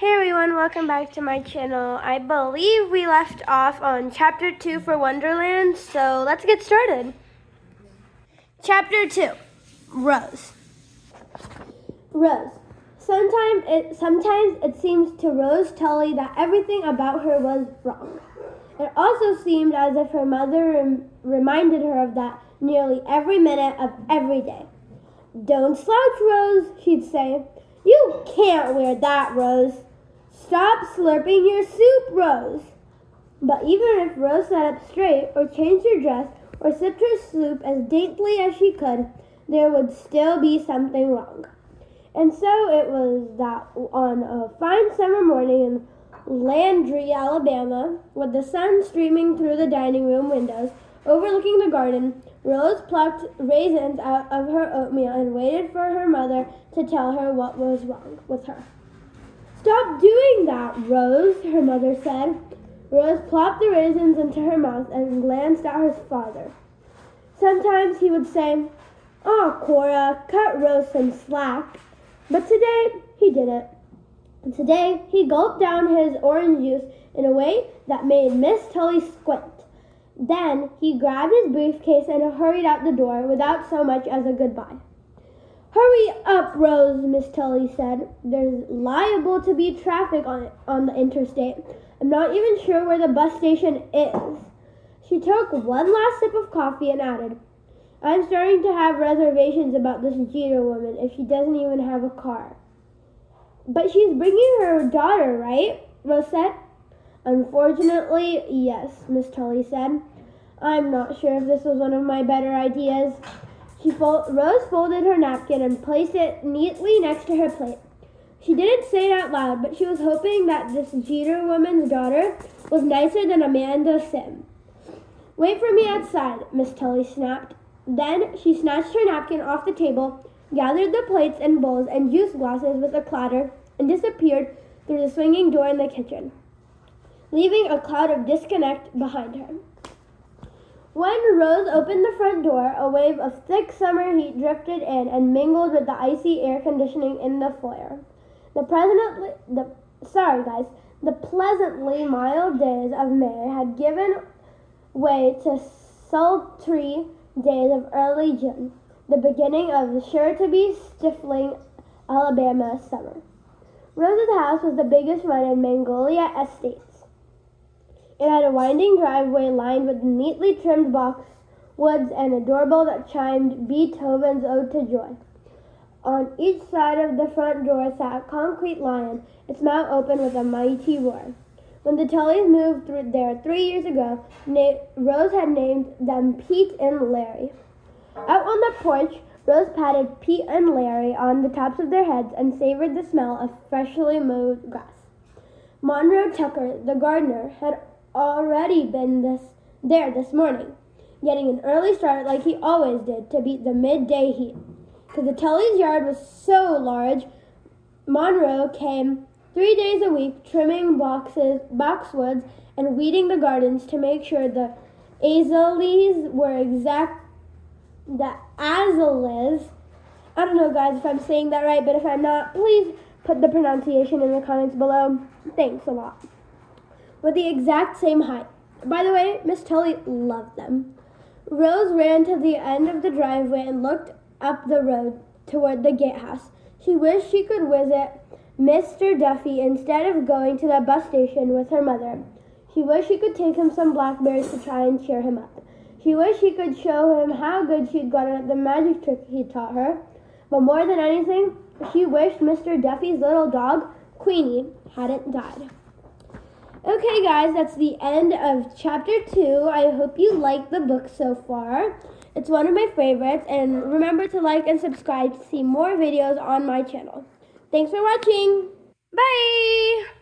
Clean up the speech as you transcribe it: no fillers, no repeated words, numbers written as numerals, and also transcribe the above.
Hey everyone, welcome back to my channel. I believe we left off on chapter 2 for Wonderland, so let's get started. Chapter 2, Rose. Rose. Sometimes it seems to Rose Tully that everything about her was wrong. It also seemed as if her mother reminded her of that nearly every minute of every day. "Don't slouch, Rose," she'd say. "You can't wear that, Rose. Stop slurping your soup, Rose." But even if Rose sat up straight or changed her dress or sipped her soup as daintily as she could, there would still be something wrong. And so it was that on a fine summer morning in Landry, Alabama, with the sun streaming through the dining room windows overlooking the garden, Rose plucked raisins out of her oatmeal and waited for her mother to tell her what was wrong with her. "Stop doing that, Rose," her mother said. Rose plopped the raisins into her mouth and glanced at her father. Sometimes he would say, "Aw, Cora, cut Rose some slack." But today he didn't. Today he gulped down his orange juice in a way that made Miss Tully squint. Then he grabbed his briefcase and hurried out the door without so much as a goodbye. "Hurry up, Rose," Miss Tully said. "There's liable to be traffic on the interstate. I'm not even sure where the bus station is." She took one last sip of coffee and added, "I'm starting to have reservations about this Jeter woman if she doesn't even have a car." "But she's bringing her daughter, right?" Rose said. "Unfortunately, yes," Miss Tully said. "I'm not sure if this was one of my better ideas." Rose folded her napkin and placed it neatly next to her plate. She didn't say it out loud, but she was hoping that this Jeter woman's daughter was nicer than Amanda Sim. "Wait for me outside," Miss Tully snapped. Then she snatched her napkin off the table, gathered the plates and bowls and juice glasses with a clatter, and disappeared through the swinging door in the kitchen, leaving a cloud of discontent behind her. When Rose opened the front door, a wave of thick summer heat drifted in and mingled with the icy air conditioning in the foyer. The pleasantly mild days of May had given way to sultry days of early June, the beginning of the sure-to-be stifling Alabama summer. Rose's house was the biggest one in Magnolia Estates. It had a winding driveway lined with neatly trimmed boxwoods and a doorbell that chimed Beethoven's Ode to Joy. On each side of the front door sat a concrete lion, its mouth open with a mighty roar. When the Tullys moved there 3 years ago, Rose had named them Pete and Larry. Out on the porch, Rose patted Pete and Larry on the tops of their heads and savored the smell of freshly mowed grass. Monroe Tucker, the gardener, had already been there this morning, getting an early start like he always did to beat the midday heat. Because the Tullys' yard was so large, Monroe came 3 days a week trimming boxwoods and weeding the gardens to make sure the azaleas were I don't know, guys, if I'm saying that right, but if I'm not, please put the pronunciation in the comments below. Thanks a lot. With the exact same height. By the way, Miss Tully loved them. Rose ran to the end of the driveway and looked up the road toward the gatehouse. She wished she could visit Mr. Duffy instead of going to the bus station with her mother. She wished she could take him some blackberries to try and cheer him up. She wished she could show him how good she'd gotten at the magic trick he taught her. But more than anything, she wished Mr. Duffy's little dog, Queenie, hadn't died. Okay, guys, that's the end of chapter 2. I hope you like the book so far. It's one of my favorites, and remember to like and subscribe to see more videos on my channel. Thanks for watching. Bye!